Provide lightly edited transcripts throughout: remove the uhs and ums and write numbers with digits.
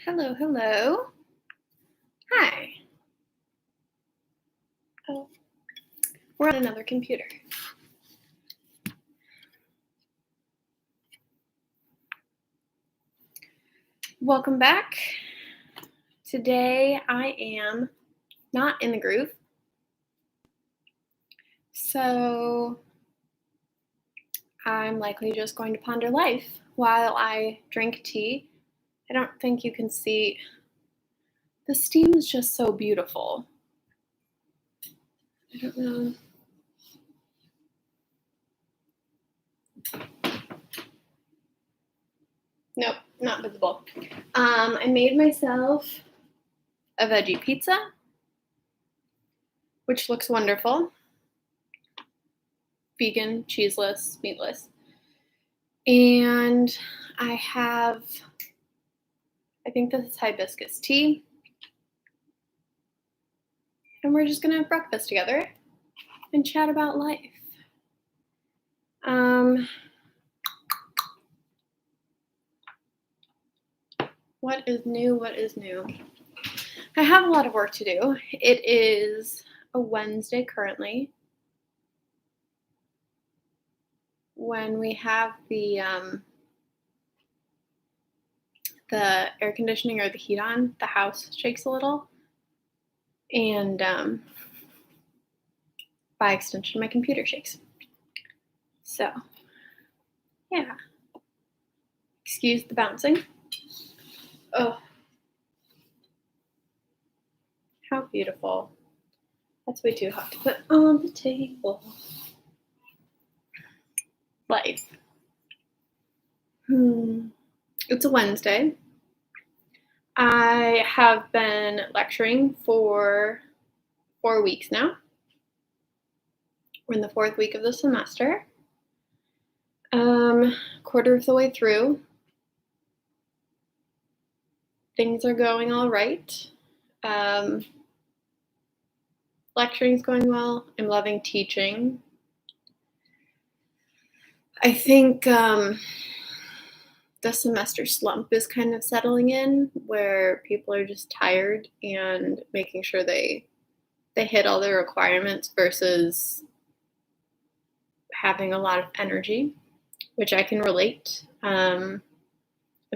Hello, hello. Hi. Oh, we're on another computer. Welcome back. Today I am not in the groove. So I'm likely just going to ponder life while I drink tea. I don't think you can see. The steam is just so beautiful. I don't know. Nope, not visible. I made myself a veggie pizza, which looks wonderful. Vegan, cheeseless, meatless. And I think this is hibiscus tea. And we're just gonna have breakfast together and chat about life. What is new? I have a lot of work to do. It is a Wednesday currently when we have the air conditioning or the heat on. The house shakes a little, and by extension, my computer shakes. So, yeah. Excuse the bouncing. Oh, how beautiful. That's way too hot to put on the table. Life. It's a Wednesday. I have been lecturing for 4 weeks now. We're in the 4th week of the semester. Quarter of the way through. Things are going all right. Lecturing's going well. I'm loving teaching. I think the semester slump is kind of settling in, where people are just tired and making sure they hit all their requirements versus having a lot of energy, which I can relate. I've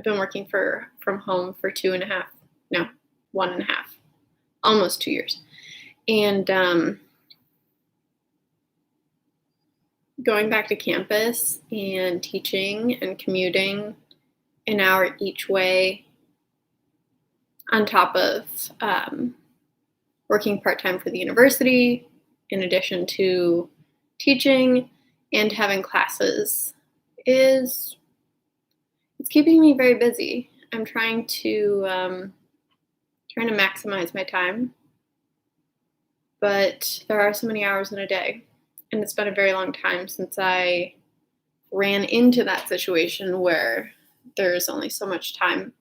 been working from home for 1.5, almost 2 years. And going back to campus and teaching and commuting an hour each way on top of working part-time for the university, in addition to teaching and having classes, it's keeping me very busy. I'm trying to maximize my time, but there are so many hours in a day, and it's been a very long time since I ran into that situation where there's only so much time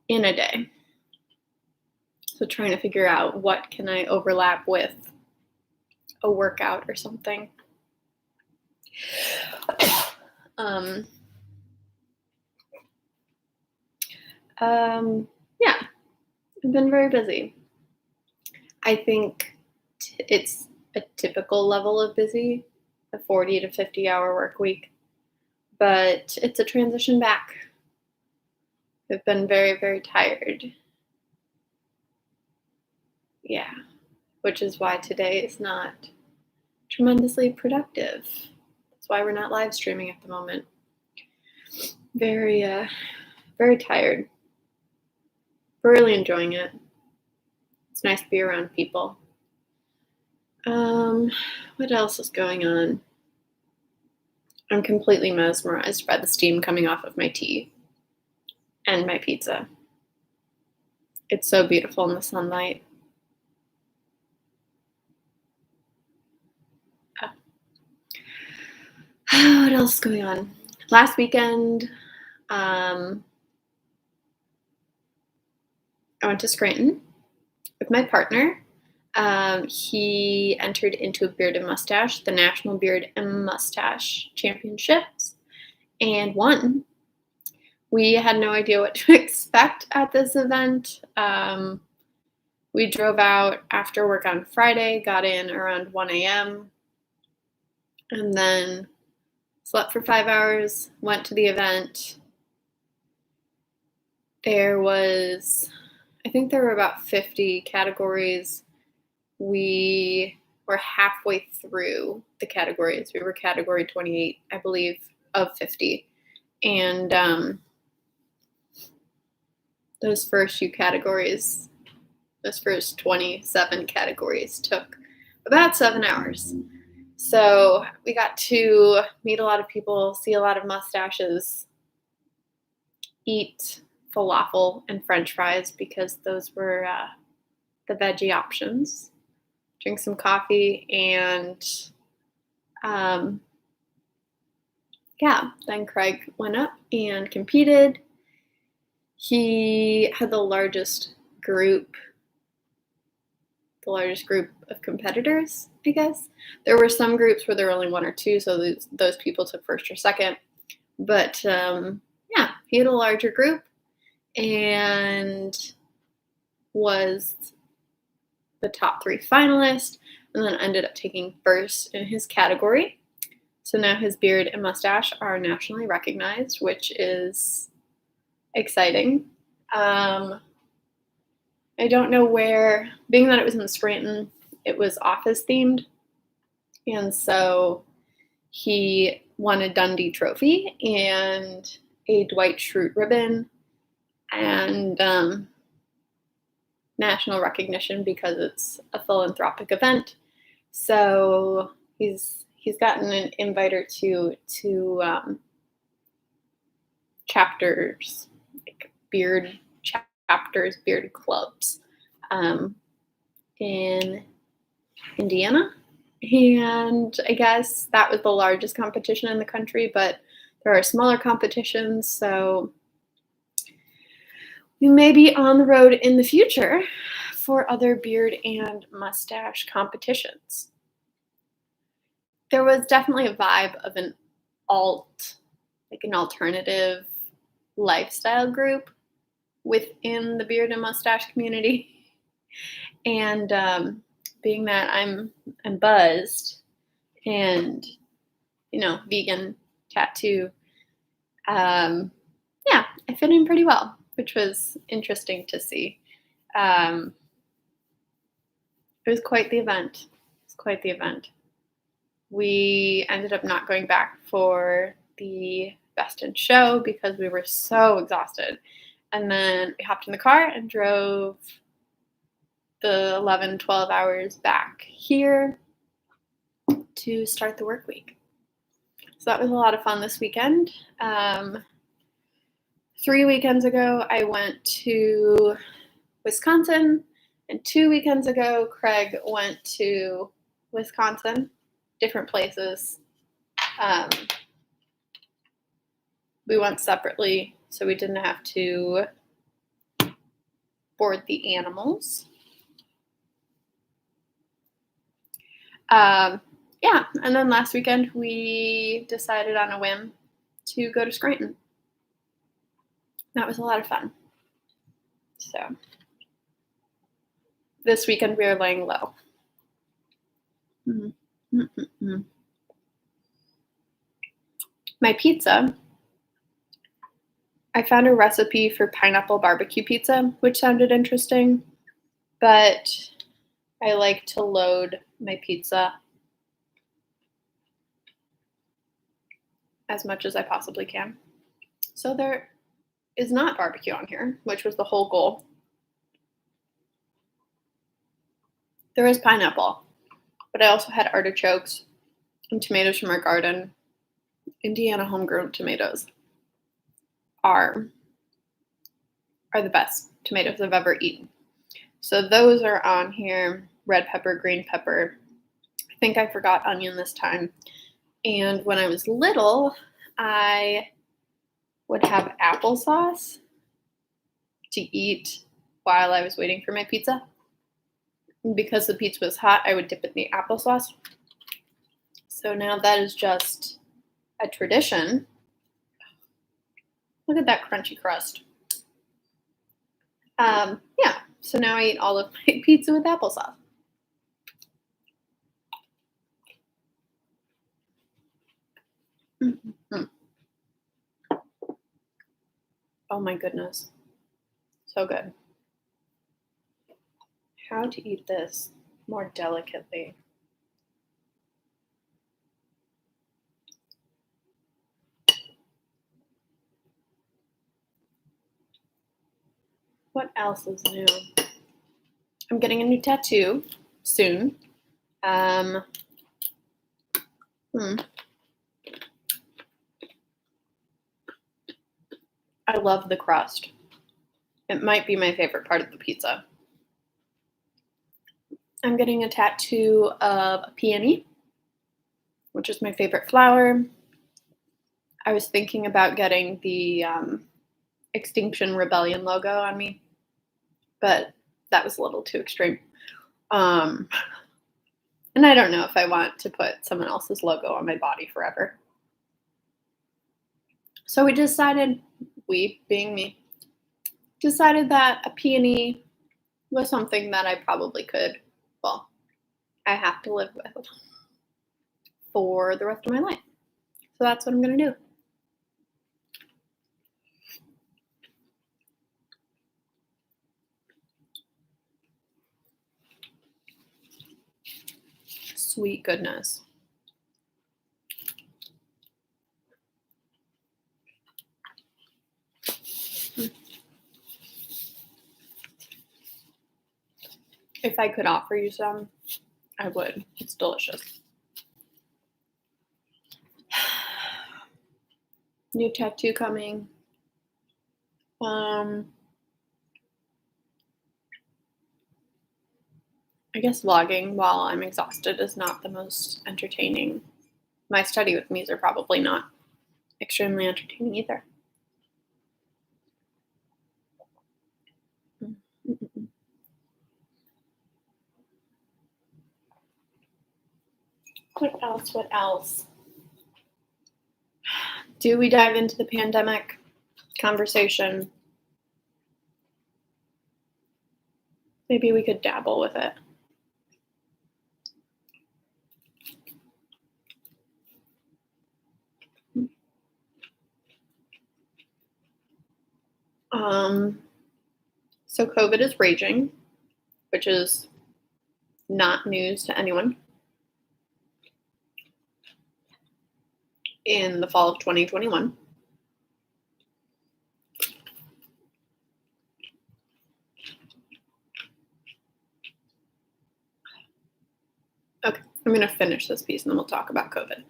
in a day. So trying to figure out what can I overlap with a workout or something. Yeah, I've been very busy. I think it's a typical level of busy, a 40 to 50 hour work week, but it's a transition back. I've been very, very tired. Yeah, which is why today is not tremendously productive. That's why we're not live streaming at the moment. Very, very tired. Really enjoying it. It's nice to be around people. What else is going on? I'm completely mesmerized by the steam coming off of my tea and my pizza. It's so beautiful in the sunlight. What else is going on? Last weekend, I went to Scranton with my partner. He entered into a beard and mustache, the National Beard and Mustache Championships, and won. We had no idea what to expect at this event. We drove out after work on Friday, got in around 1 a.m., and then slept for 5 hours, went to the event. I think there were about 50 categories. We were halfway through the categories. We were category 28, I believe, of 50. And those first 27 categories took about 7 hours. So we got to meet a lot of people, see a lot of mustaches, eat falafel and French fries because those were the veggie options, drink some coffee, and then Craig went up and competed. He had the largest group of competitors, I guess. There were some groups where there were only one or two, so those people took first or second. But he had a larger group and was the top 3 finalist, and then ended up taking first in his category. So now his beard and mustache are nationally recognized, which is exciting. I don't know where, being that it was in Scranton, it was office themed. And so he won a Dundee trophy and a Dwight Schrute ribbon and national recognition because it's a philanthropic event. So he's gotten an invite or two to chapters, like beard chapters, beard clubs in Indiana. And I guess that was the largest competition in the country, but there are smaller competitions, so we may be on the road in the future for other beard and mustache competitions. There was definitely a vibe of an alternative lifestyle group within the beard and mustache community. And being that I'm buzzed and, vegan, tattoo, I fit in pretty well, which was interesting to see. It was quite the event. We ended up not going back for the Best in Show because we were so exhausted. And then we hopped in the car and drove the 11, 12 hours back here to start the work week. So that was a lot of fun this weekend. 3 weekends ago, I went to Wisconsin, and 2 weekends ago, Craig went to Wisconsin, different places. We went separately, so we didn't have to board the animals. And then last weekend, we decided on a whim to go to Scranton. That was a lot of fun. So this weekend we are laying low. My pizza, I found a recipe for pineapple barbecue pizza, which sounded interesting, but I like to load my pizza as much as I possibly can. So there is not barbecue on here, which was the whole goal. There is pineapple, but I also had artichokes and tomatoes from our garden. Indiana homegrown tomatoes are the best tomatoes I've ever eaten. So those are on here. Red pepper, green pepper. I think I forgot onion this time. And when I was little, I would have applesauce to eat while I was waiting for my pizza. And because the pizza was hot, I would dip it in the applesauce. So now that is just a tradition. Look at that crunchy crust. Yeah, so now I eat all of my pizza with applesauce. Mm-hmm. Oh my goodness. So good. How to eat this more delicately. What else is new? I'm getting a new tattoo soon. Um, I love the crust. It might be my favorite part of the pizza. I'm getting a tattoo of a peony, which is my favorite flower. I was thinking about getting the Extinction Rebellion logo on me, but that was a little too extreme. And I don't know if I want to put someone else's logo on my body forever. So we being me, decided that a peony was something that I probably could, well, I have to live with for the rest of my life. So that's what I'm going to do. Sweet goodness. If I could offer you some, I would. It's delicious. New tattoo coming. I guess vlogging while I'm exhausted is not the most entertaining. My study with me's are probably not extremely entertaining either. What else? What else? Do we dive into the pandemic conversation? Maybe we could dabble with it. So COVID is raging, which is not news to anyone. In the fall of 2021. Okay, I'm going to finish this piece and then we'll talk about COVID.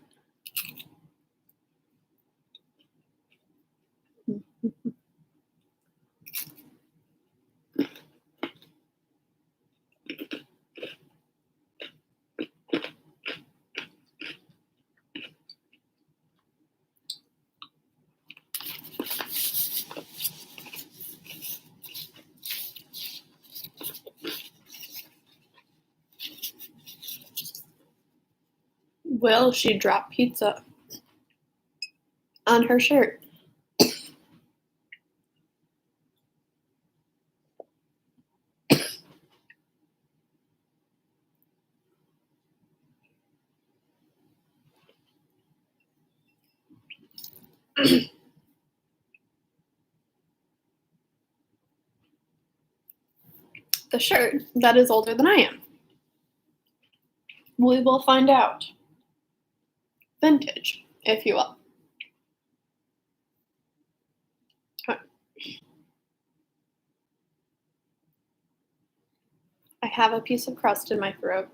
Will she drop pizza on her shirt? The shirt that is older than I am. We will find out. Vintage, if you will. I have a piece of crust in my throat.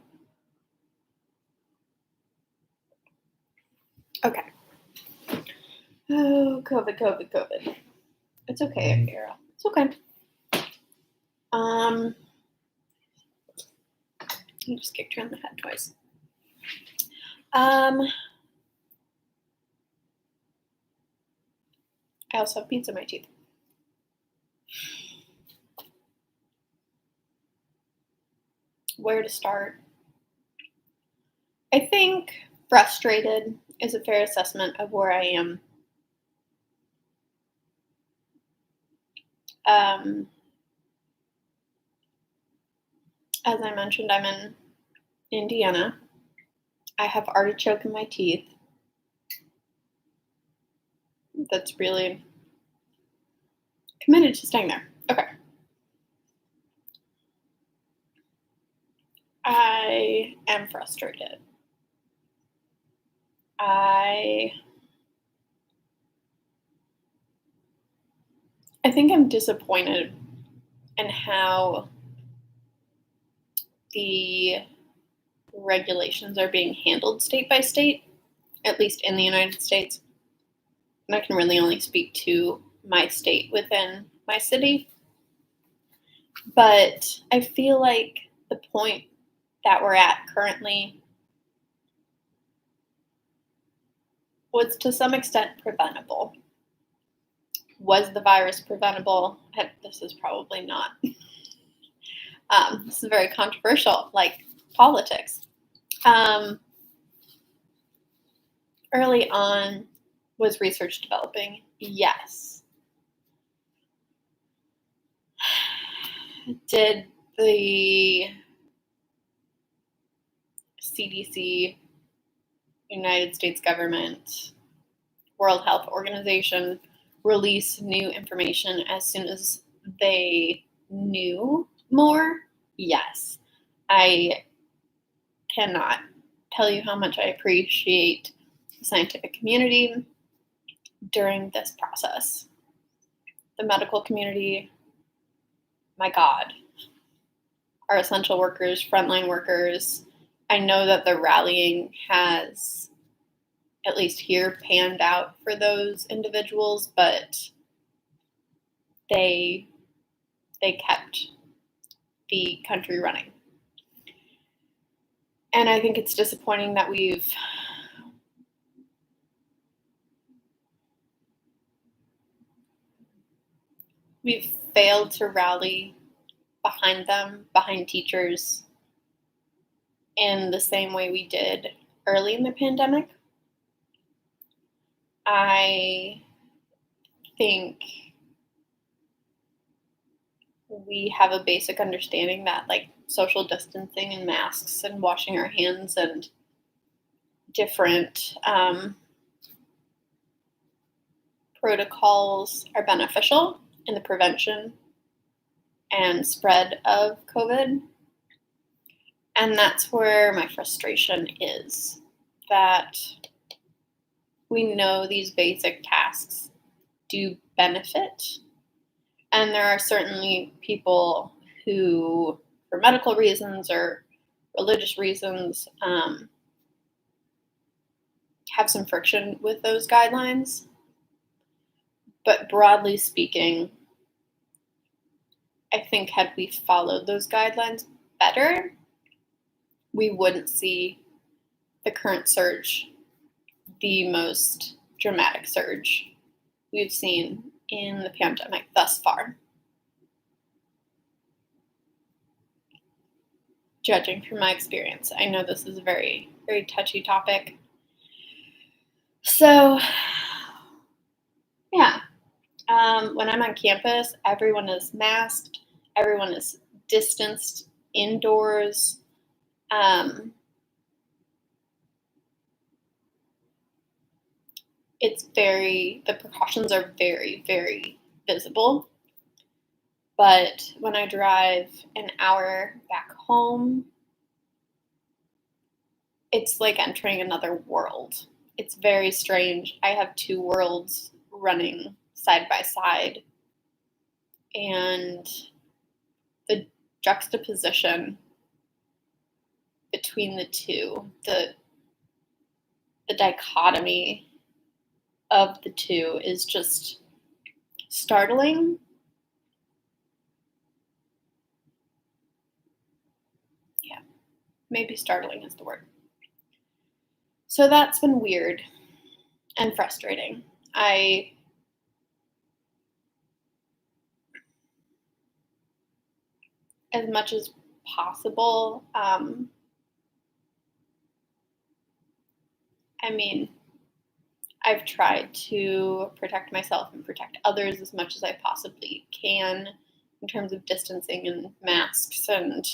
Okay. Oh, COVID. It's okay, Akira. It's okay. I just kicked her in the head twice. I also have pizza in my teeth. Where to start? I think frustrated is a fair assessment of where I am As I mentioned, I'm in Indiana. I have artichoke in my teeth. That's really committed to staying there. Okay. I am frustrated. I think I'm disappointed in how the regulations are being handled state by state, at least in the United States. And I can really only speak to my state within my city. But I feel like the point that we're at currently was to some extent preventable. Was the virus preventable? This is probably not. This is very controversial, like politics. Early on, was research developing? Yes. Did the CDC, United States government, World Health Organization release new information as soon as they knew more? Yes. I cannot tell you how much I appreciate the scientific community during this process. The medical community, my God, our essential workers, frontline workers. I know that the rallying has, at least here, panned out for those individuals, but they kept the country running. And I think it's disappointing that we've failed to rally behind them, behind teachers, in the same way we did early in the pandemic. I think we have a basic understanding that, like, social distancing and masks and washing our hands and different protocols are beneficial in the prevention and spread of COVID. And that's where my frustration is, that we know these basic tasks do benefit. And there are certainly people who, for medical reasons or religious reasons, have some friction with those guidelines. But broadly speaking, I think had we followed those guidelines better, we wouldn't see the current surge, the most dramatic surge we've seen in the pandemic thus far. Judging from my experience, I know this is a very, very touchy topic. So, yeah, when I'm on campus, everyone is masked, everyone is distanced indoors. The precautions are very, very visible. But when I drive an hour back home, it's like entering another world. It's very strange. I have two worlds running side by side. And the juxtaposition between the two, the dichotomy of the two is just startling. Yeah, maybe startling is the word. So that's been weird and frustrating. As much as possible, I've tried to protect myself and protect others as much as I possibly can in terms of distancing and masks. And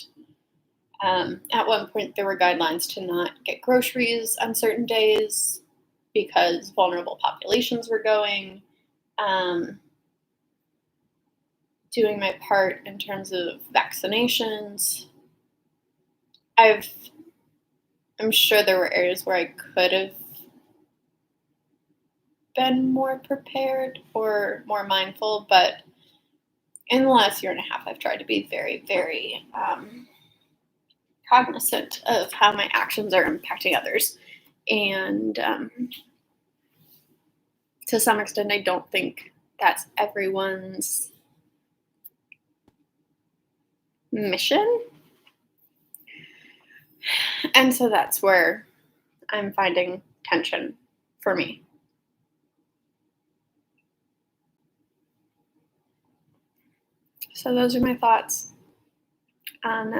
at one point, there were guidelines to not get groceries on certain days because vulnerable populations were going. Doing my part in terms of vaccinations. I'm sure there were areas where I could have been more prepared or more mindful, but in the last year and a half, I've tried to be very, very cognizant of how my actions are impacting others. And to some extent, I don't think that's everyone's mission. And so that's where I'm finding tension for me. So those are my thoughts on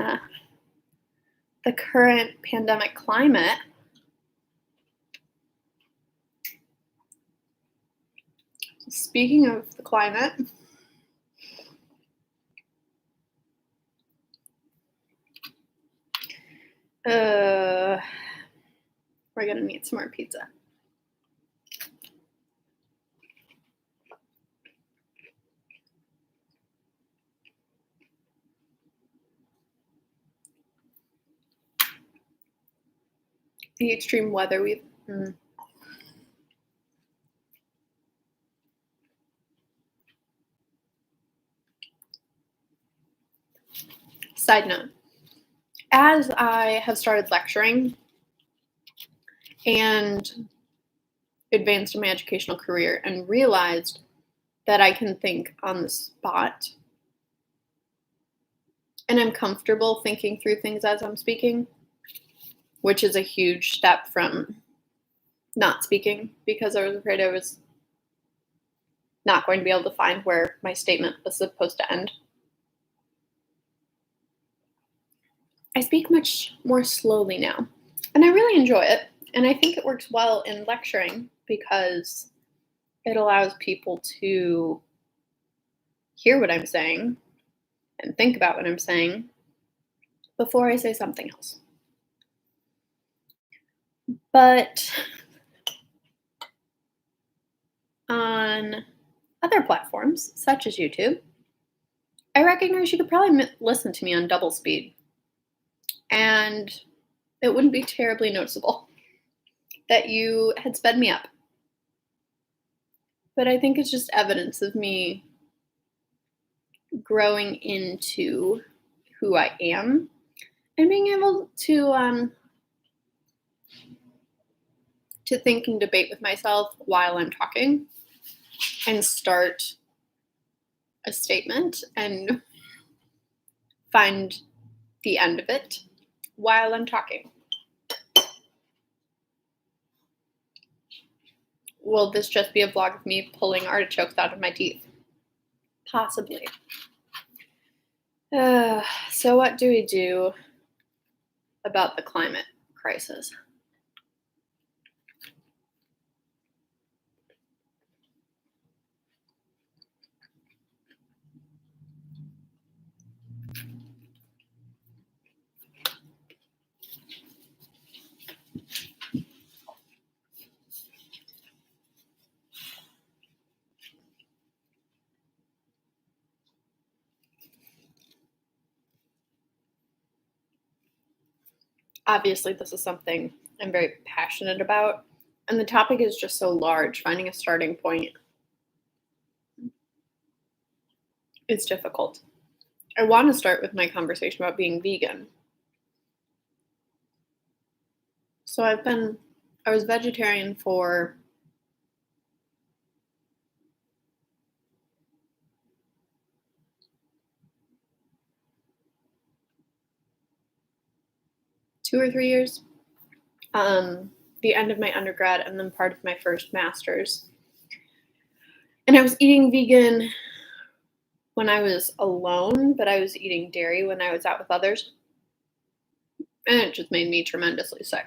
the current pandemic climate. Speaking of the climate, we're gonna need some more pizza. The extreme weather we've Side note, as I have started lecturing and advanced in my educational career and realized that I can think on the spot and I'm comfortable thinking through things as I'm speaking, which is a huge step from not speaking because I was afraid I was not going to be able to find where my statement was supposed to end. I speak much more slowly now, and I really enjoy it. And I think it works well in lecturing because it allows people to hear what I'm saying and think about what I'm saying before I say something else. But on other platforms, such as YouTube, I recognize you could probably listen to me on double speed, and it wouldn't be terribly noticeable that you had sped me up. But I think it's just evidence of me growing into who I am and being able to think and debate with myself while I'm talking and start a statement and find the end of it while I'm talking. Will this just be a vlog of me pulling artichokes out of my teeth? Possibly. So what do we do about the climate crisis? Obviously, this is something I'm very passionate about, and the topic is just so large. Finding a starting point is difficult. I want to start with my conversation about being vegan. So I was vegetarian for 2 or 3 years, the end of my undergrad and then part of my first master's. And I was eating vegan when I was alone, but I was eating dairy when I was out with others. And it just made me tremendously sick.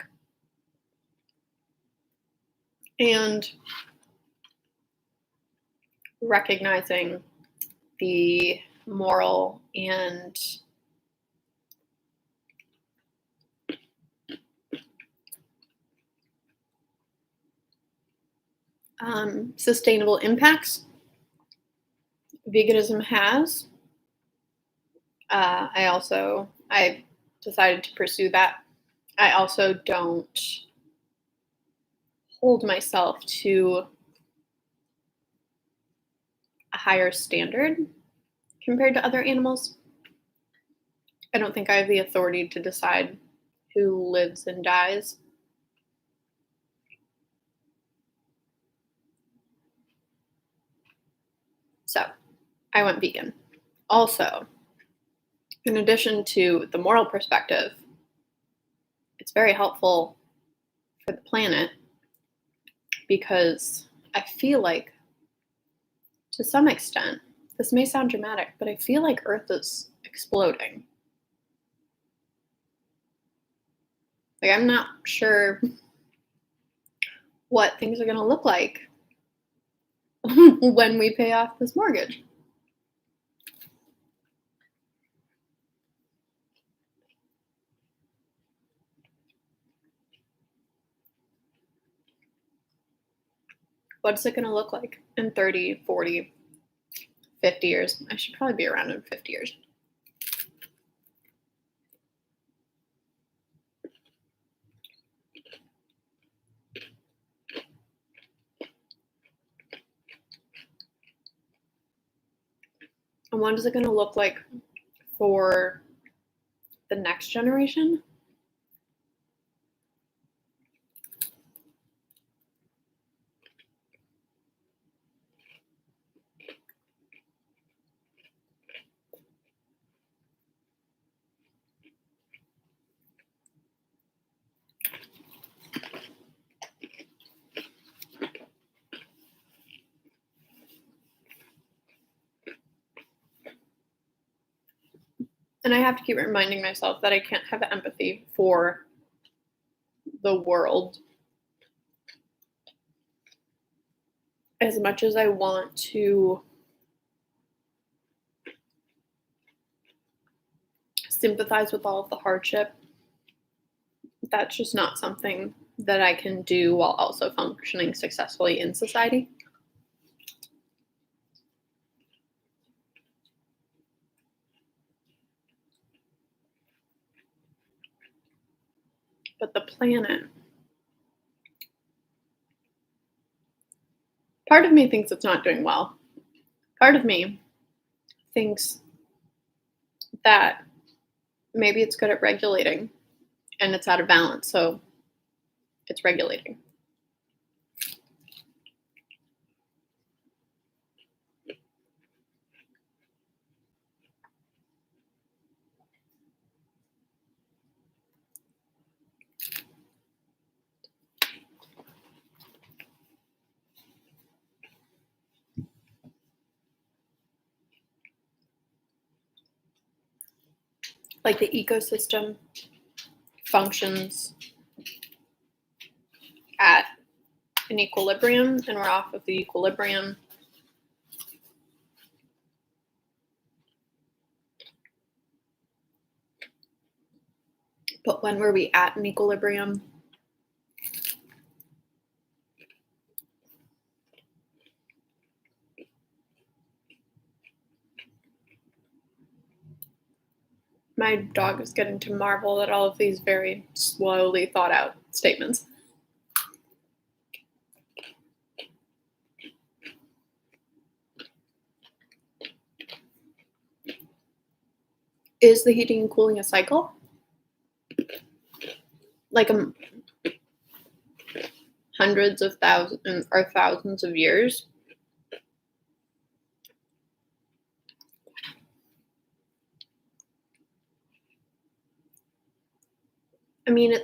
and recognizing the moral and sustainable impacts veganism has. I decided to pursue that. I also don't hold myself to a higher standard compared to other animals. I don't think I have the authority to decide who lives and dies. So I went vegan. Also, in addition to the moral perspective, it's very helpful for the planet because I feel like, to some extent, this may sound dramatic, but I feel like Earth is exploding. Like, I'm not sure what things are going to look like when we pay off this mortgage. What's it going to look like in 30, 40, 50 years? I should probably be around in 50 years. And what is it going to look like for the next generation? And I have to keep reminding myself that I can't have empathy for the world as much as I want to sympathize with all of the hardship. That's just not something that I can do while also functioning successfully in society. But the planet, part of me thinks it's not doing well. Part of me thinks that maybe it's good at regulating and it's out of balance, so it's regulating. Like the ecosystem functions at an equilibrium and we're off of the equilibrium. But when were we at an equilibrium? My dog is getting to marvel at all of these very slowly thought out statements. Is the heating and cooling a cycle? Like hundreds of thousands or thousands of years? I mean,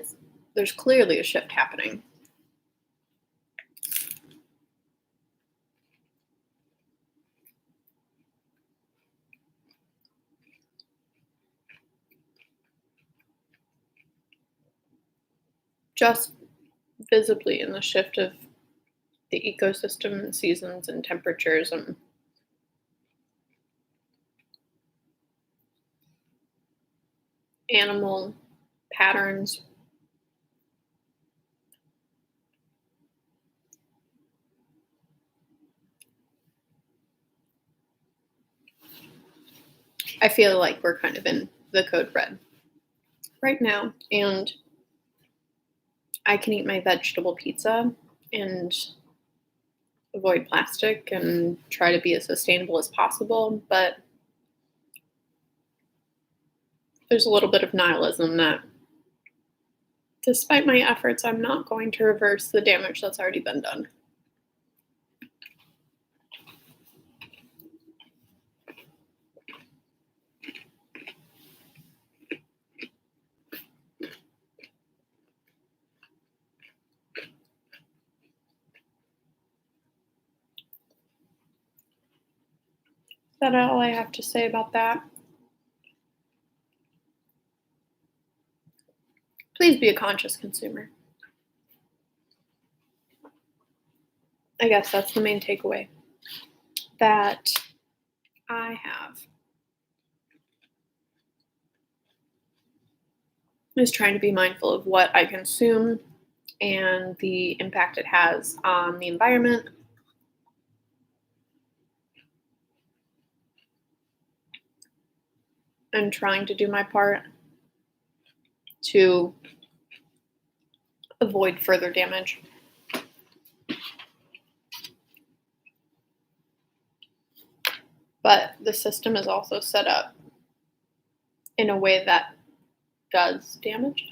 there's clearly a shift happening. Just visibly in the shift of the ecosystem and seasons and temperatures and animal patterns. I feel like we're kind of in the code red right now, and I can eat my vegetable pizza and avoid plastic and try to be as sustainable as possible, but there's a little bit of nihilism that despite my efforts, I'm not going to reverse the damage that's already been done. Is that all I have to say about that? Please be a conscious consumer. I guess that's the main takeaway that I have, is trying to be mindful of what I consume and the impact it has on the environment. And trying to do my part to avoid further damage. But the system is also set up in a way that does damage.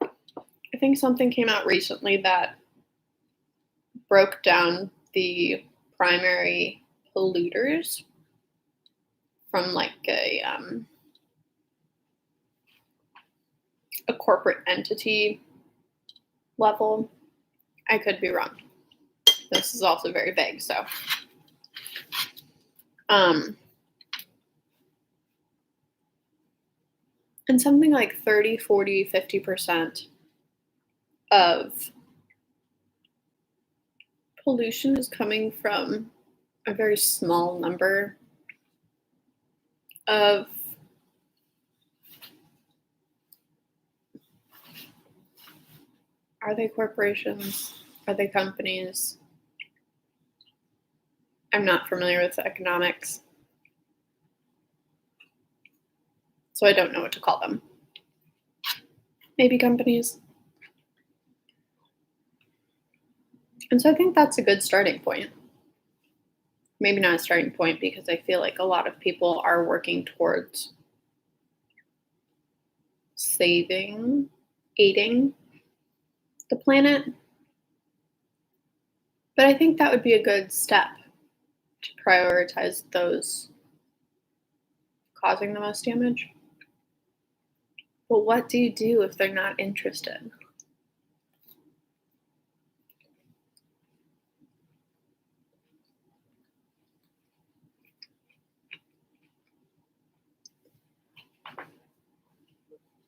I think something came out recently that broke down the primary polluters from like a corporate entity level. I could be wrong. This is also very vague, so and something like 30, 40, 50% of pollution is coming from a very small number of are they corporations? Are they companies? I'm not familiar with economics, so I don't know what to call them. Maybe companies. And so I think that's a good starting point. Maybe not a starting point because I feel like a lot of people are working towards aiding the planet. But I think that would be a good step to prioritize those causing the most damage. But what do you do if they're not interested?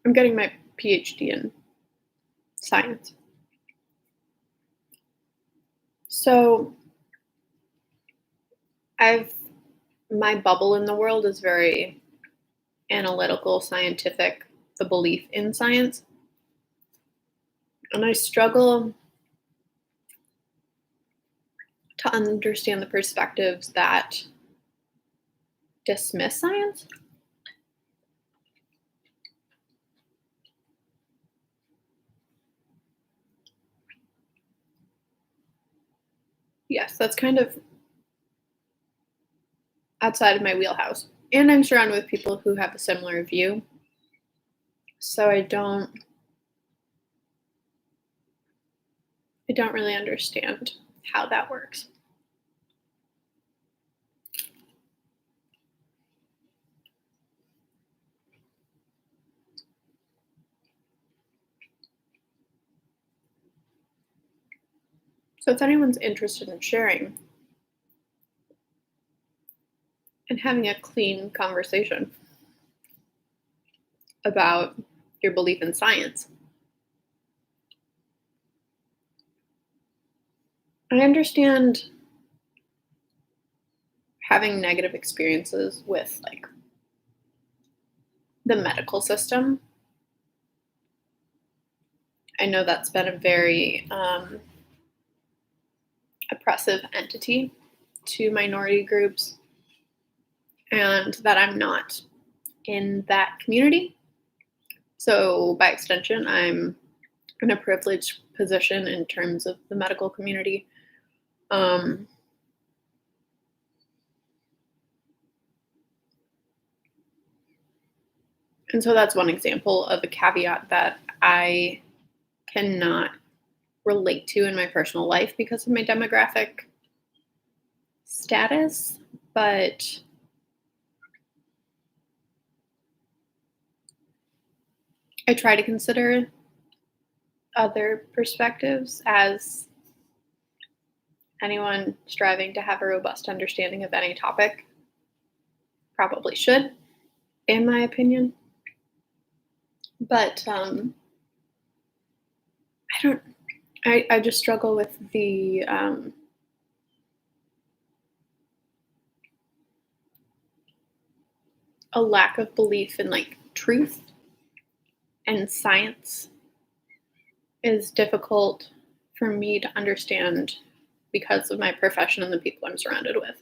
I'm getting my PhD in science. So my bubble in the world is very analytical, scientific, the belief in science. And I struggle to understand the perspectives that dismiss science. Yes, that's kind of outside of my wheelhouse. And I'm surrounded with people who have a similar view. So I don't really understand how that works. So if anyone's interested in sharing and having a clean conversation about your belief in science, I understand having negative experiences with like the medical system. I know that's been a very oppressive entity to minority groups, and that I'm not in that community. So, by extension, I'm in a privileged position in terms of the medical community. Um, and so that's one example of a caveat that I cannot relate to in my personal life because of my demographic status. But I try to consider other perspectives as anyone striving to have a robust understanding of any topic probably should, in my opinion. But I just struggle with the a lack of belief in like truth and science is difficult for me to understand because of my profession and the people I'm surrounded with.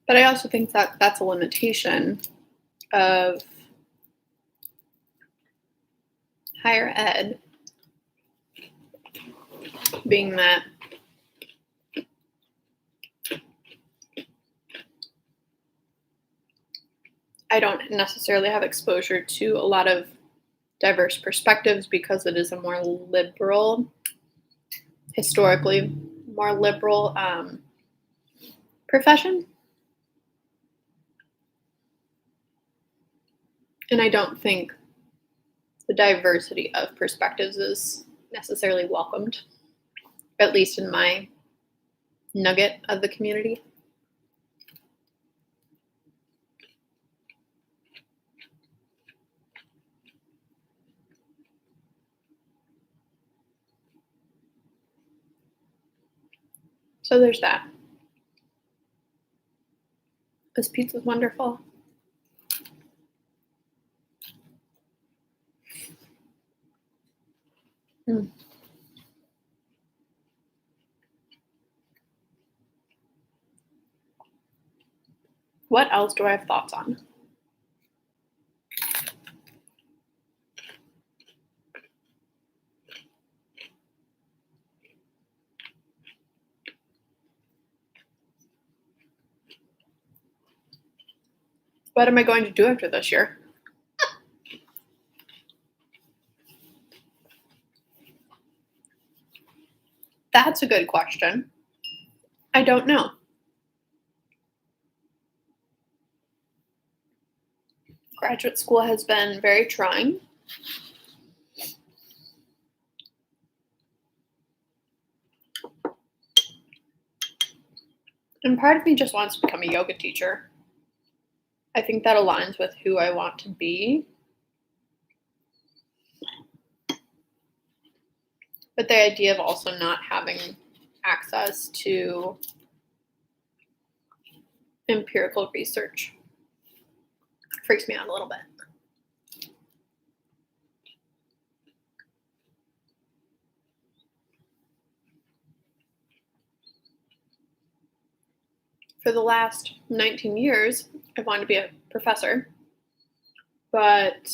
But I also think that that's a limitation of higher ed, being that I don't necessarily have exposure to a lot of diverse perspectives because it is a more liberal, historically more liberal profession. And I don't think the diversity of perspectives is necessarily welcomed, at least in my nugget of the community. So there's that. This pizza's wonderful. Mm. What else do I have thoughts on? What am I going to do after this year? That's a good question. I don't know. Graduate school has been very trying. And part of me just wants to become a yoga teacher. I think that aligns with who I want to be. But the idea of also not having access to empirical research freaks me out a little bit. For the last 19 years, I wanted to be a professor, but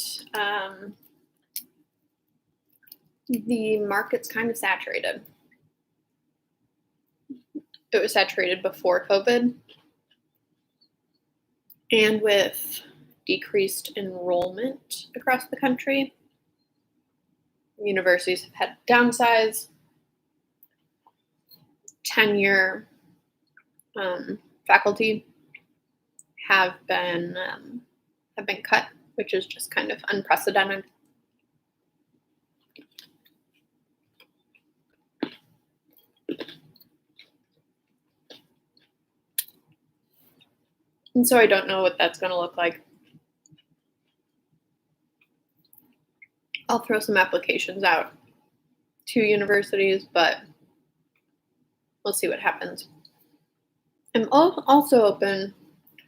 the market's kind of saturated. It was saturated before COVID, and with decreased enrollment across the country, universities have had to downsize. Tenure faculty have been cut, which is just kind of unprecedented. And so I don't know what that's going to look like. I'll throw some applications out to universities, but we'll see what happens. I'm also open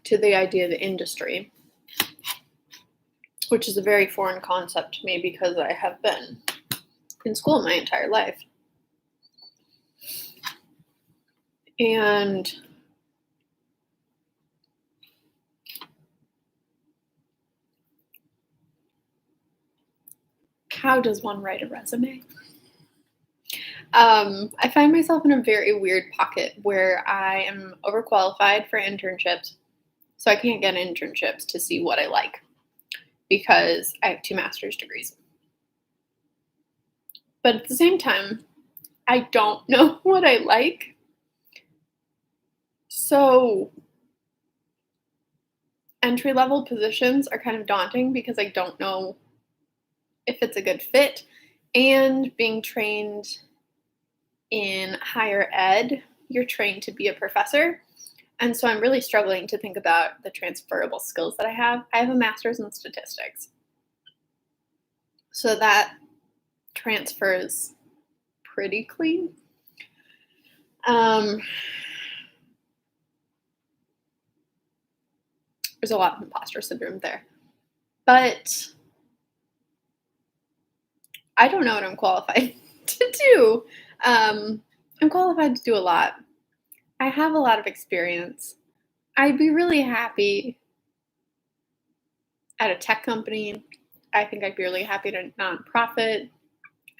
to the idea of industry, which is a very foreign concept to me because I have been in school my entire life. And how does one write a resume? I find myself in a very weird pocket where I am overqualified for internships, so I can't get internships to see what I like because I have 2 master's degrees. But at the same time, I don't know what I like. So entry-level positions are kind of daunting because I don't know if it's a good fit. And being trained in higher ed, you're trained to be a professor. And so I'm really struggling to think about the transferable skills that I have. I have a master's in statistics. So that transfers pretty clean. There's a lot of imposter syndrome there. But I don't know what I'm qualified to do. I'm qualified to do a lot. I have a lot of experience. I'd be really happy at a tech company. I think I'd be really happy at a nonprofit.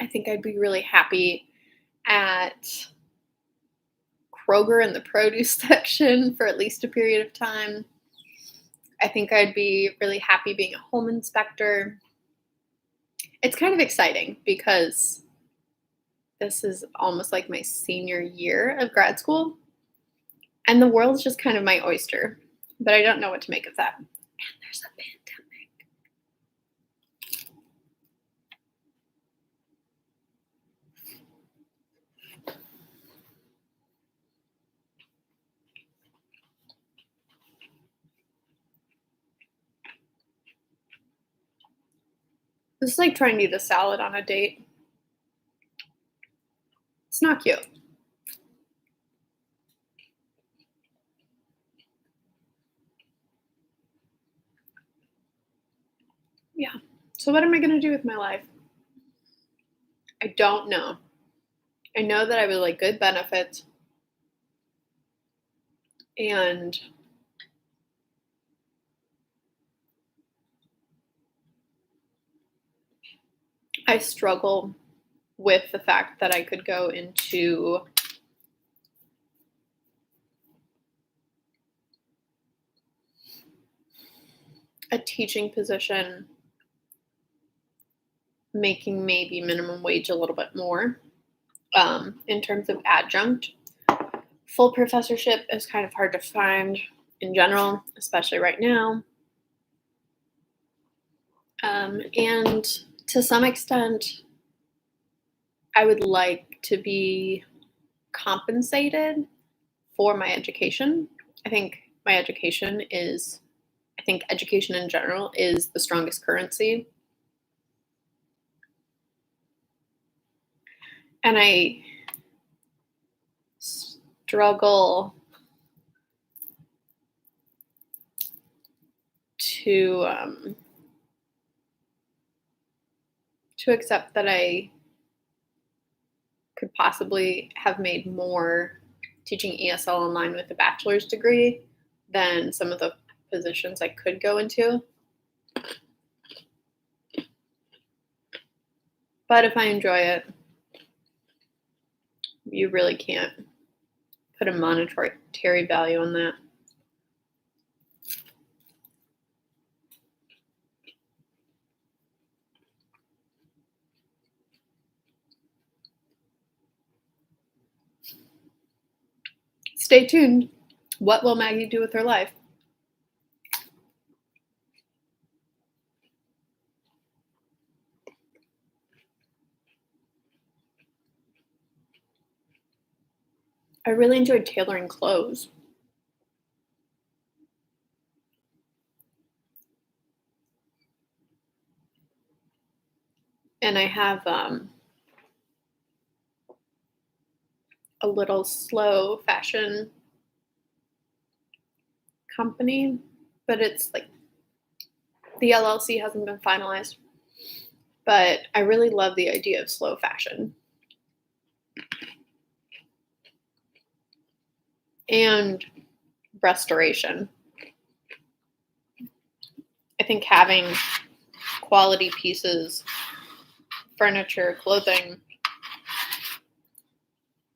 I think I'd be really happy at Kroger in the produce section for at least a period of time. I think I'd be really happy being a home inspector. It's kind of exciting because this is almost like my senior year of grad school, and the world's just kind of my oyster, but I don't know what to make of that. And there's a pandemic. This is like trying to eat a salad on a date. It's not cute. Yeah. So what am I going to do with my life? I don't know. I know that I would like good benefits, and I struggle with the fact that I could go into a teaching position making maybe minimum wage a little bit more. In terms of adjunct, full professorship is kind of hard to find in general, especially right now. And to some extent, I would like to be compensated for my education. I think education in general is the strongest currency. And I struggle to accept that I could possibly have made more teaching ESL online with a bachelor's degree than some of the positions I could go into. But if I enjoy it, you really can't put a monetary value on that. Stay tuned. What will Maggie do with her life? I really enjoyed tailoring clothes. And I have a little slow fashion company, but it's like the LLC hasn't been finalized. But I really love the idea of slow fashion. And restoration. I think having quality pieces, furniture, clothing,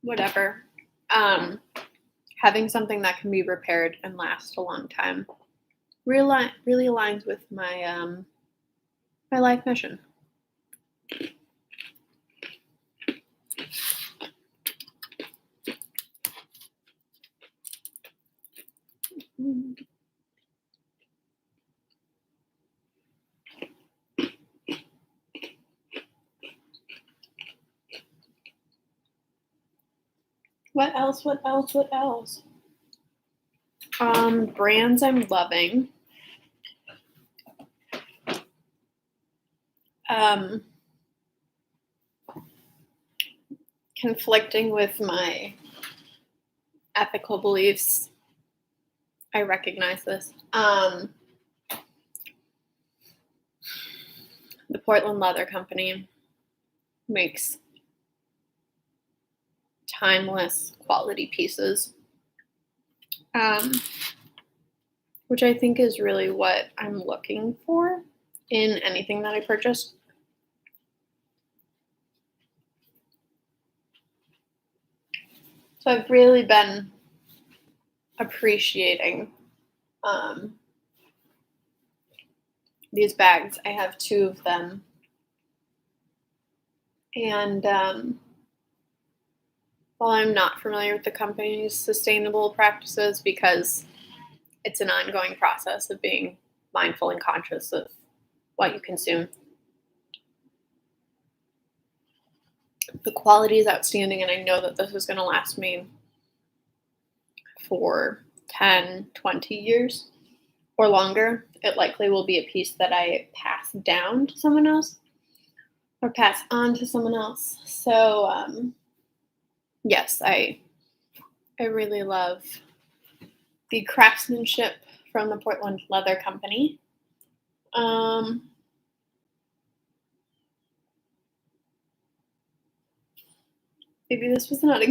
whatever, having something that can be repaired and last a long time really aligns with my my life mission. What else? Brands I'm loving. Conflicting with my ethical beliefs. I recognize this. The Portland Leather Company makes timeless quality pieces, which I think is really what I'm looking for in anything that I purchase. So I've really been appreciating these bags. I have 2 of them. And while I'm not familiar with the company's sustainable practices, because it's an ongoing process of being mindful and conscious of what you consume, the quality is outstanding, and I know that this is going to last me for 10, 20 years or longer. It likely will be a piece that I pass down to someone else or pass on to someone else. So, yes, I really love the craftsmanship from the Portland Leather Company. Maybe this was not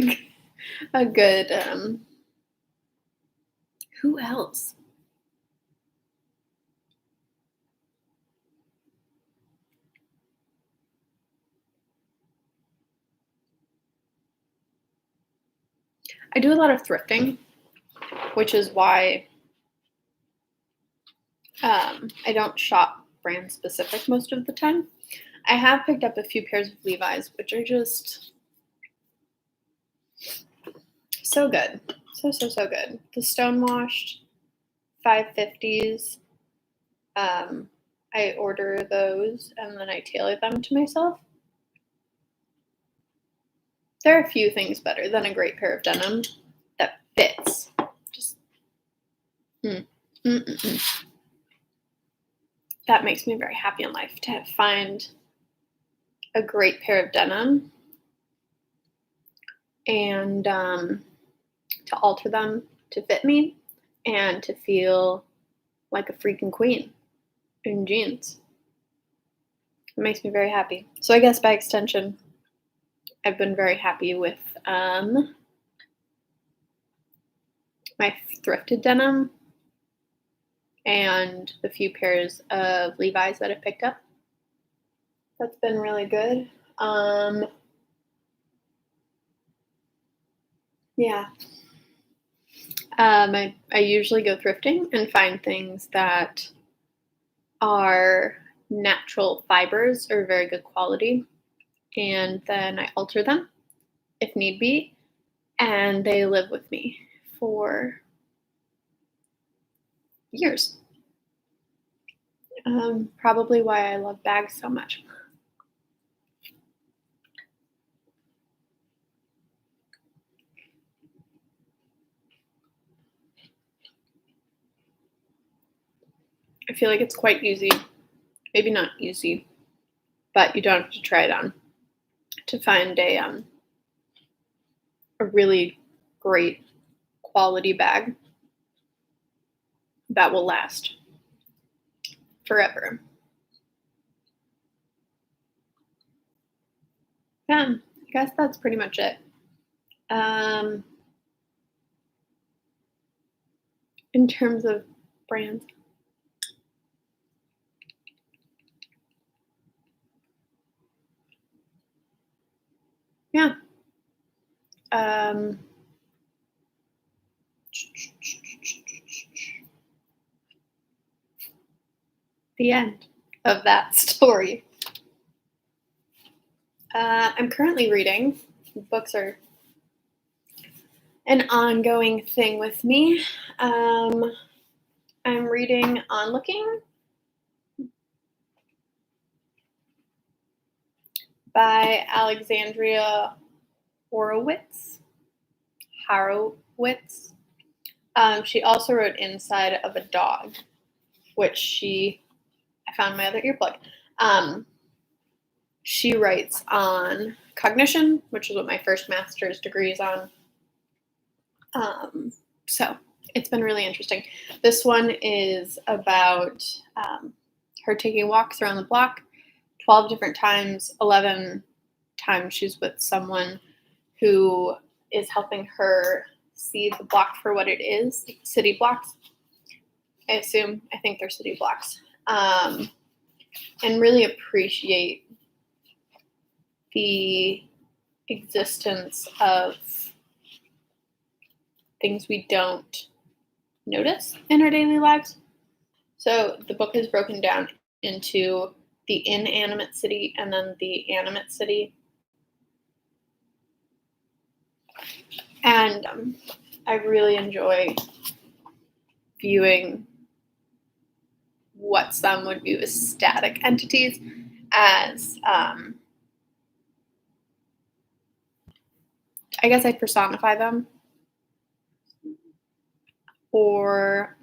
a good. Who else? I do a lot of thrifting, which is why I don't shop brand specific most of the time. I have picked up a few pairs of Levi's, which are just so good. So good. The stonewashed 550s. I order those and then I tailor them to myself. There are a few things better than a great pair of denim that fits. Just that makes me very happy in life, to find a great pair of denim and to alter them to fit me and to feel like a freaking queen in jeans. It makes me very happy. So I guess by extension, I've been very happy with my thrifted denim and the few pairs of Levi's that I picked up. That's been really good. Yeah. I usually go thrifting and find things that are natural fibers or very good quality, and then I alter them if need be, and they live with me for years. Probably why I love bags so much. I feel like it's quite easy, maybe not easy, but you don't have to try it on to find a really great quality bag that will last forever. Yeah, I guess that's pretty much it. In terms of brands, yeah. The end of that story. I'm currently reading. Books are an ongoing thing with me. I'm reading Onlooking by Alexandria Horowitz. She also wrote Inside of a Dog, which I found my other earplug. She writes on cognition, which is what my first master's degree is on. So it's been really interesting. This one is about her taking walks around the block 12 different times, 11 times she's with someone who is helping her see the block for what it is, city blocks. I think they're city blocks. And really appreciate the existence of things we don't notice in our daily lives. So the book is broken down into the inanimate city and then the animate city. And I really enjoy viewing what some would view as static entities as, I guess I personify them, or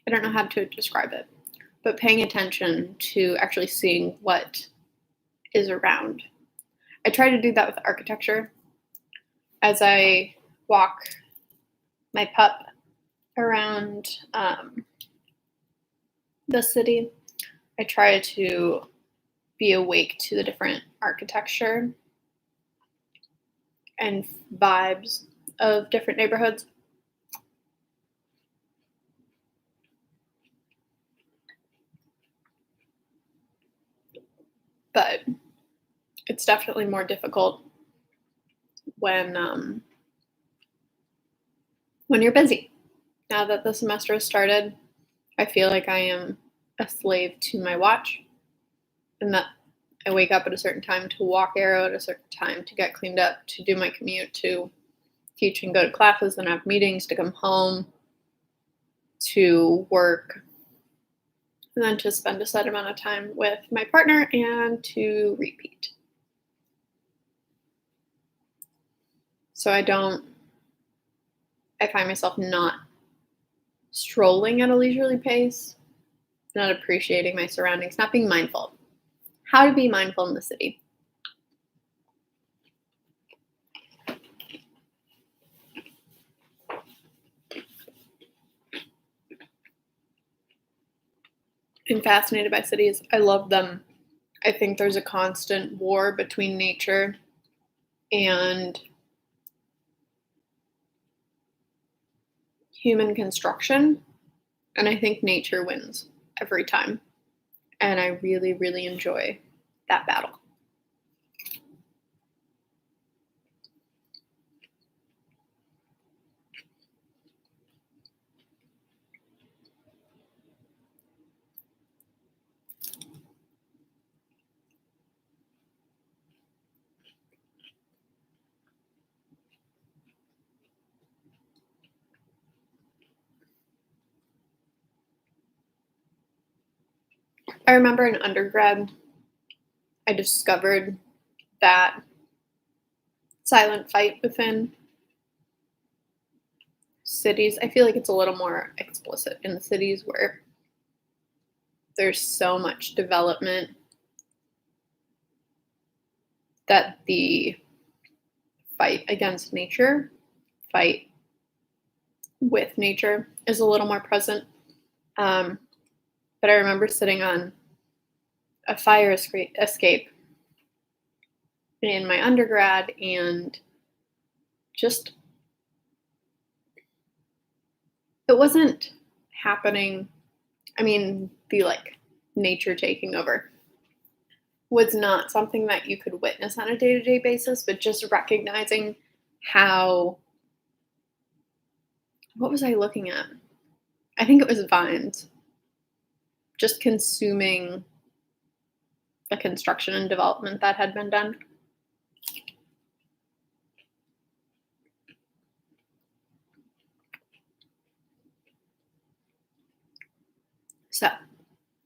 I don't know how to describe it, but paying attention to actually seeing what is around. I try to do that with architecture. As I walk my pup around the city, I try to be awake to the different architecture and vibes of different neighborhoods. But it's definitely more difficult when you're busy. Now that the semester has started, I feel like I am a slave to my watch, and that I wake up at a certain time to walk Arrow, at a certain time to get cleaned up, to do my commute, to teach and go to classes and have meetings, to come home, to work, and then to spend a set amount of time with my partner and to repeat. So I find myself not strolling at a leisurely pace, not appreciating my surroundings, not being mindful. How to be mindful in the city. I'm fascinated by cities. I love them. I think there's a constant war between nature and human construction, and I think nature wins every time. And I really, really enjoy that battle. I remember in undergrad, I discovered that silent fight within cities. I feel like it's a little more explicit in the cities where there's so much development that the fight against nature, fight with nature is a little more present. But I remember sitting on a fire escape in my undergrad and just, it wasn't happening. I mean, the like nature taking over was not something that you could witness on a day-to-day basis, but just recognizing how, what was I looking at? I think it was vines. Just consuming the construction and development that had been done. So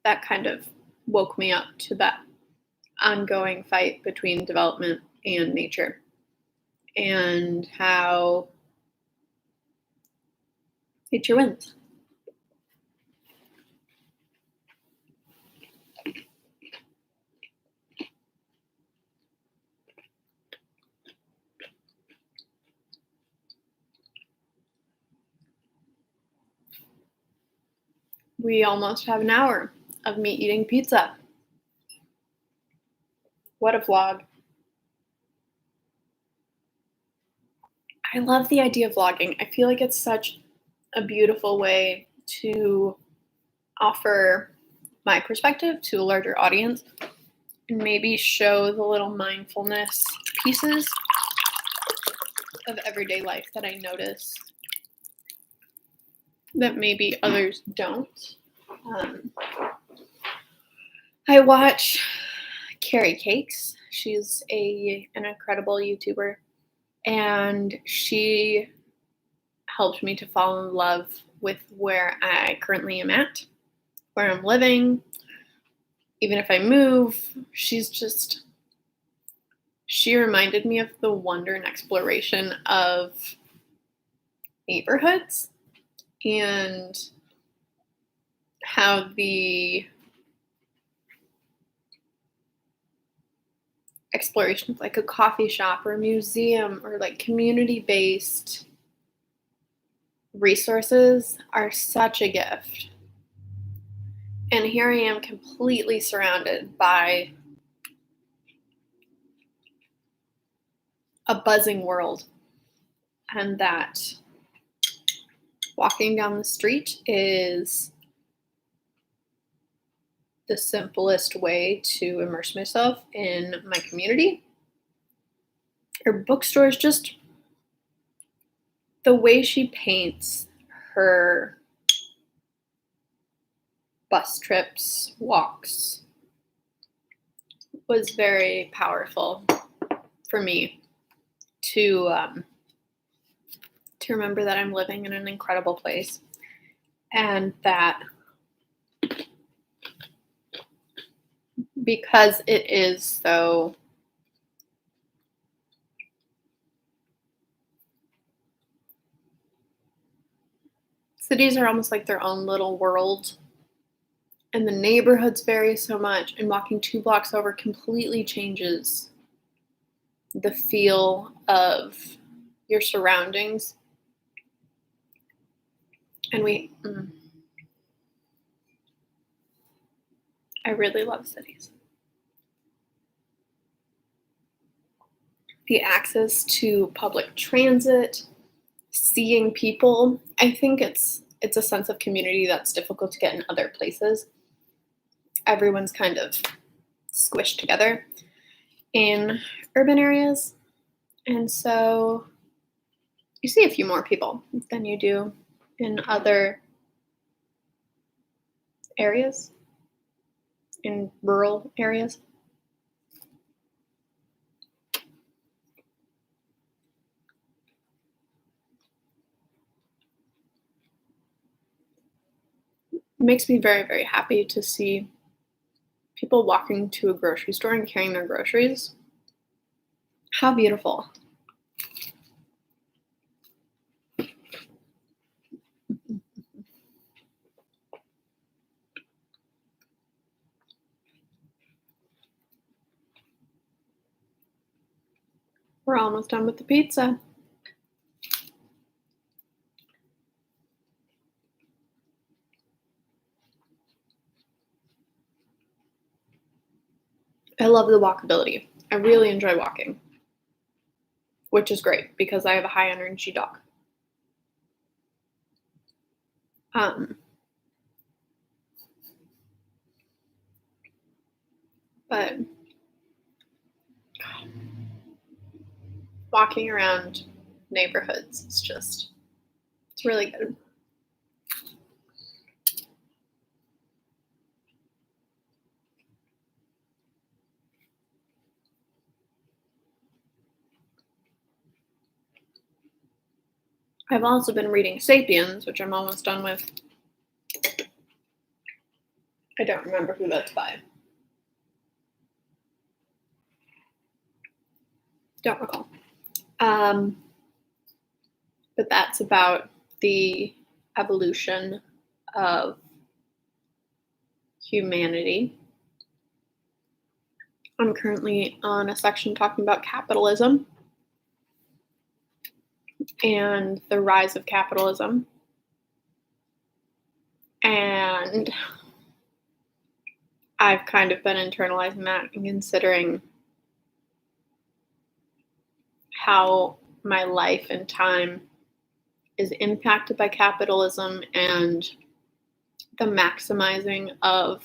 that kind of woke me up to that ongoing fight between development and nature, and how nature wins. We almost have an hour of me eating pizza. What a vlog. I love the idea of vlogging. I feel like it's such a beautiful way to offer my perspective to a larger audience and maybe show the little mindfulness pieces of everyday life that I notice that maybe others don't. I watch Carrie Cakes. She's an incredible YouTuber, and she helped me to fall in love with where I currently am at, where I'm living. Even if I move, she reminded me of the wonder and exploration of neighborhoods and how the exploration of like a coffee shop or a museum or like community-based resources are such a gift. And here I am completely surrounded by a buzzing world, and that walking down the street is the simplest way to immerse myself in my community. Her bookstore is just the way she paints her bus trips, walks, was very powerful for me to remember that I'm living in an incredible place, and that because it is so cities are almost like their own little world, and the neighborhoods vary so much, and walking 2 blocks over completely changes the feel of your surroundings. And I really love cities. The access to public transit, seeing people, I think it's a sense of community that's difficult to get in other places. Everyone's kind of squished together in urban areas, and so you see a few more people than you do in other areas, in rural areas. It makes me very, very happy to see people walking to a grocery store and carrying their groceries. How beautiful. Almost done with the pizza. I love the walkability. I really enjoy walking, which is great because I have a high energy dog. But walking around neighborhoods it's really good. I've also been reading Sapiens, which I'm almost done with. I don't remember who that's by. Don't recall. But that's about the evolution of humanity. I'm currently on a section talking about capitalism and the rise of capitalism. And I've kind of been internalizing that and considering how my life and time is impacted by capitalism and the maximizing of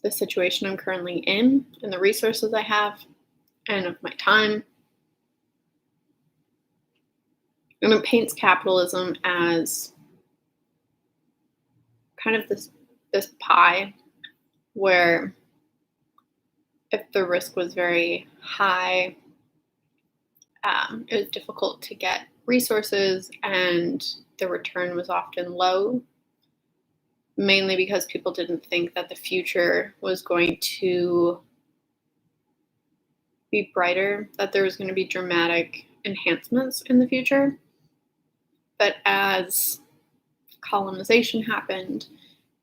the situation I'm currently in and the resources I have and of my time. And it paints capitalism as kind of this pie where if the risk was very high, it was difficult to get resources and the return was often low, mainly because people didn't think that the future was going to be brighter, that there was going to be dramatic enhancements in the future. But as colonization happened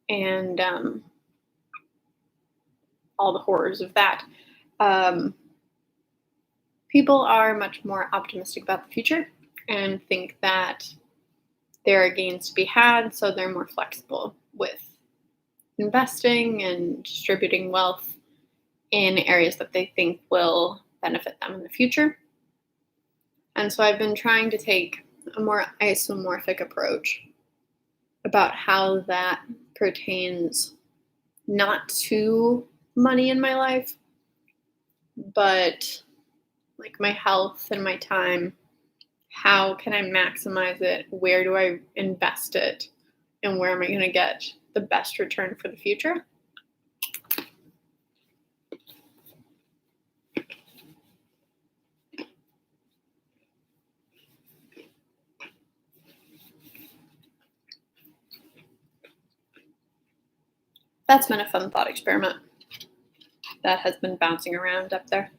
and all the horrors of that, people are much more optimistic about the future and think that there are gains to be had, so they're more flexible with investing and distributing wealth in areas that they think will benefit them in the future. And so I've been trying to take a more isomorphic approach about how that pertains not to money in my life, but like my health and my time. How can I maximize it? Where do I invest it? And where am I going to get the best return for the future? That's been a fun thought experiment that has been bouncing around up there.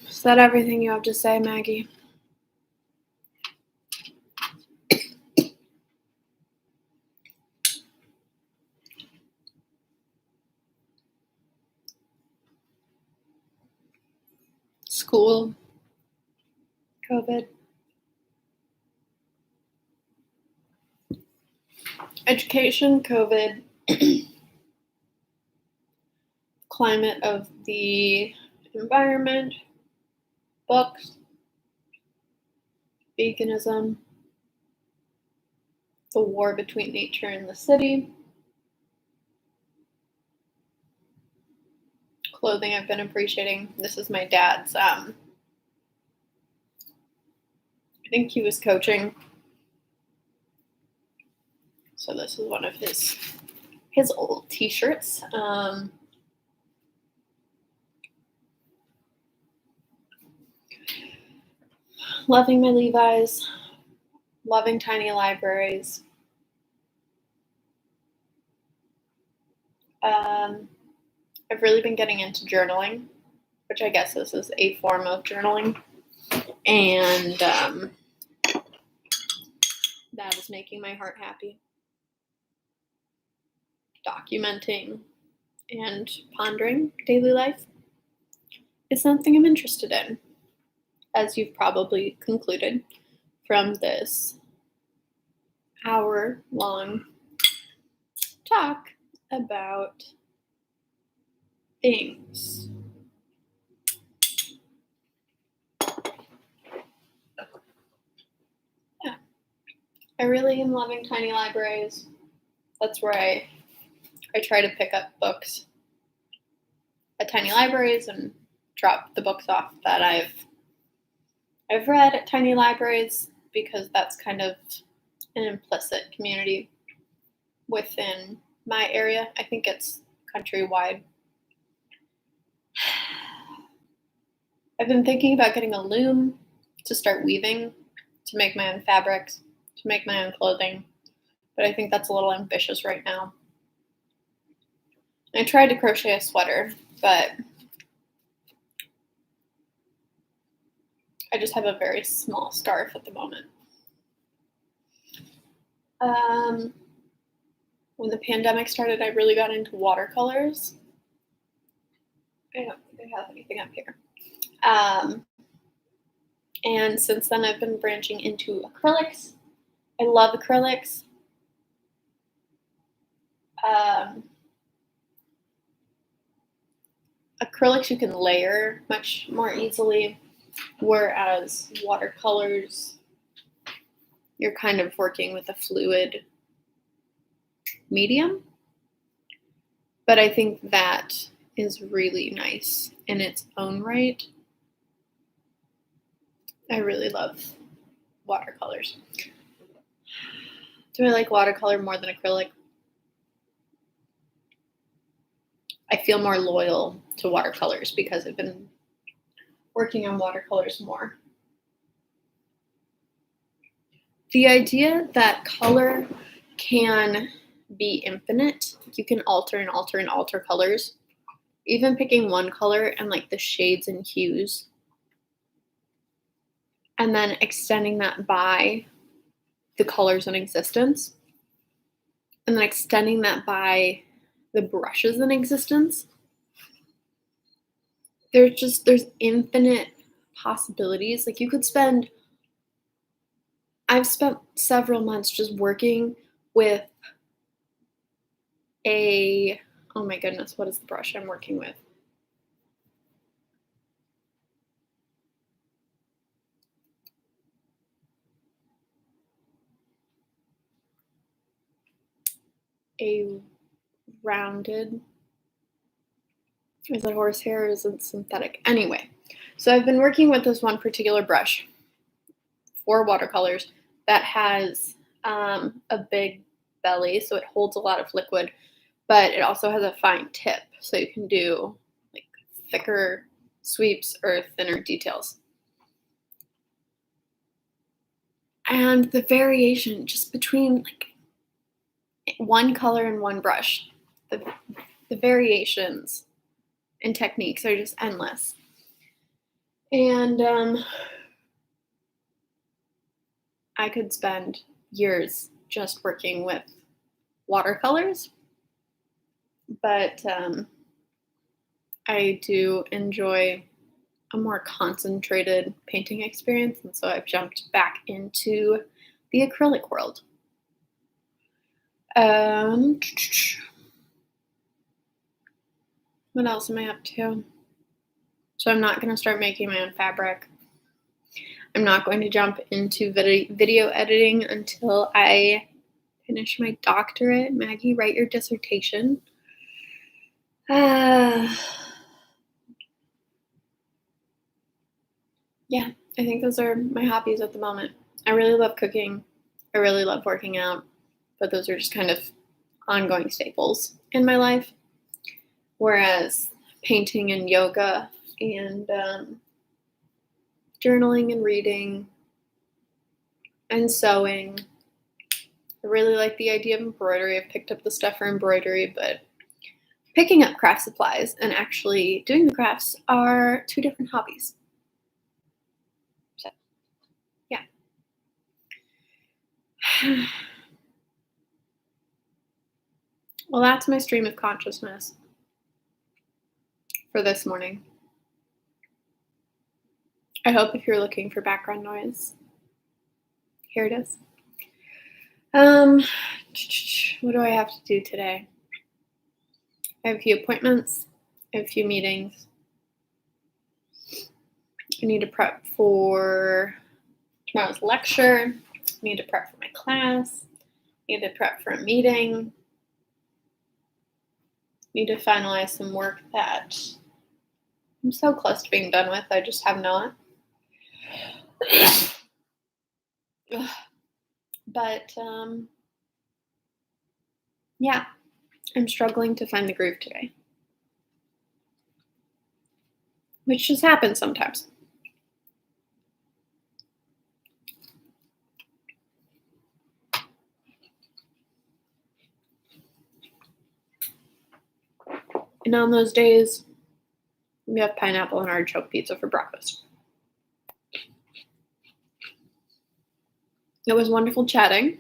Is that everything you have to say, Maggie? School, COVID, education, COVID, climate of the environment, books, veganism, the war between nature and the city, clothing I've been appreciating. This is my dad's, I think he was coaching. So this is one of his old t-shirts. Loving my Levi's, loving tiny libraries, I've really been getting into journaling, which I guess this is a form of journaling. And that is making my heart happy. Documenting and pondering daily life is something I'm interested in, as you've probably concluded from this hour-long talk about things. Yeah, I really am loving tiny libraries. That's where I try to pick up books at tiny libraries and drop the books off that I've read at tiny libraries, because that's kind of an implicit community within my area. I think it's countrywide. I've been thinking about getting a loom to start weaving, to make my own fabrics, to make my own clothing, but I think that's a little ambitious right now. I tried to crochet a sweater, but I just have a very small scarf at the moment. When the pandemic started, I really got into watercolors. I don't think I have anything up here. And since then, I've been branching into acrylics. I love acrylics. Acrylics you can layer much more easily, whereas watercolors, you're kind of working with a fluid medium. But I think that is really nice in its own right. I really love watercolors. Do I like watercolor more than acrylic? I feel more loyal to watercolors because I've been working on watercolors more. The idea that color can be infinite, you can alter and alter and alter colors, even picking one color and like the shades and hues, and then extending that by the colors in existence, and then extending that by the brushes in existence. There's infinite possibilities. Like I've spent several months just working with oh my goodness, what is the brush I'm working with? A rounded, is it horsehair or is it synthetic? Anyway, so I've been working with this one particular brush for watercolors that has a big belly, so it holds a lot of liquid, but it also has a fine tip, so you can do like thicker sweeps or thinner details. And the variation just between like one color and one brush, the variations and techniques are just endless. And I could spend years just working with watercolors, but I do enjoy a more concentrated painting experience, and so I've jumped back into the acrylic world. What else am I up to? So I'm not going to start making my own fabric. I'm not going to jump into video editing until I finish my doctorate. Maggie, write your dissertation. Yeah, I think those are my hobbies at the moment. I really love cooking. I really love working out, but those are just kind of ongoing staples in my life. Whereas painting and yoga and journaling and reading and sewing. I really like the idea of embroidery. I've picked up the stuff for embroidery, but picking up craft supplies and actually doing the crafts are two different hobbies. So, yeah. Well, that's my stream of consciousness for this morning. I hope if you're looking for background noise, here it is. What do I have to do today? I have a few appointments, I have a few meetings. I need to prep for tomorrow's lecture. I need to prep for my class. I need to prep for a meeting. I need to finalize some work that I'm so close to being done with. I just have not. But yeah, I'm struggling to find the groove today, which just happens sometimes. And on those days, we have pineapple and artichoke pizza for breakfast. It was wonderful chatting.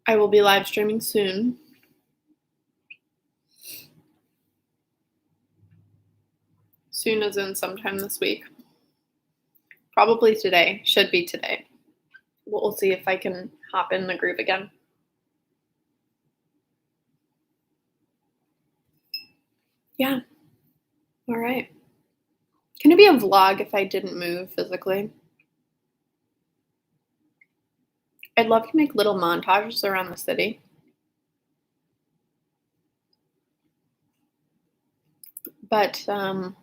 I will be live streaming soon. Soon as in sometime this week. Probably today. Should be today. We'll see if I can hop in the groove again. Yeah. All right. Can it be a vlog if I didn't move physically? I'd love to make little montages around the city. But I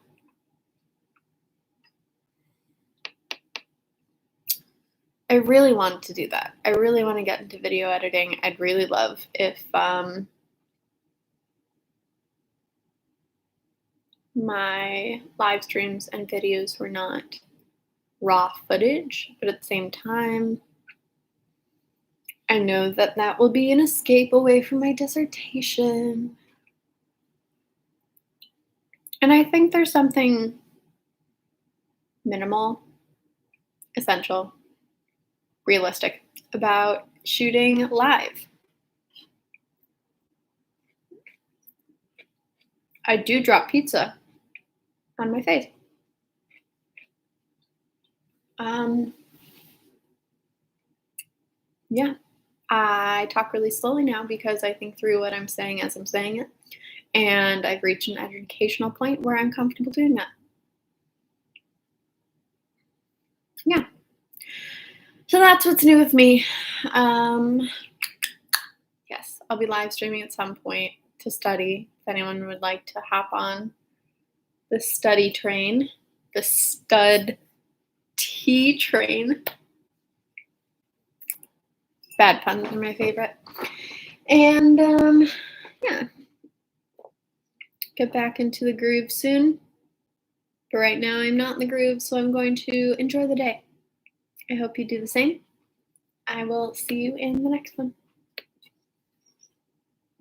really want to do that. I really want to get into video editing. I'd really love if my live streams and videos were not raw footage, but at the same time, I know that that will be an escape away from my dissertation. And I think there's something minimal, essential, realistic about shooting live. I do drop pizza on my face. Yeah, I talk really slowly now because I think through what I'm saying as I'm saying it. And I've reached an educational point where I'm comfortable doing that. Yeah. So that's what's new with me. Yes, I'll be live streaming at some point to study. If anyone would like to hop on the study train, the stud tea train. Bad puns are my favorite. And yeah, get back into the groove soon. But right now I'm not in the groove, so I'm going to enjoy the day. I hope you do the same. I will see you in the next one.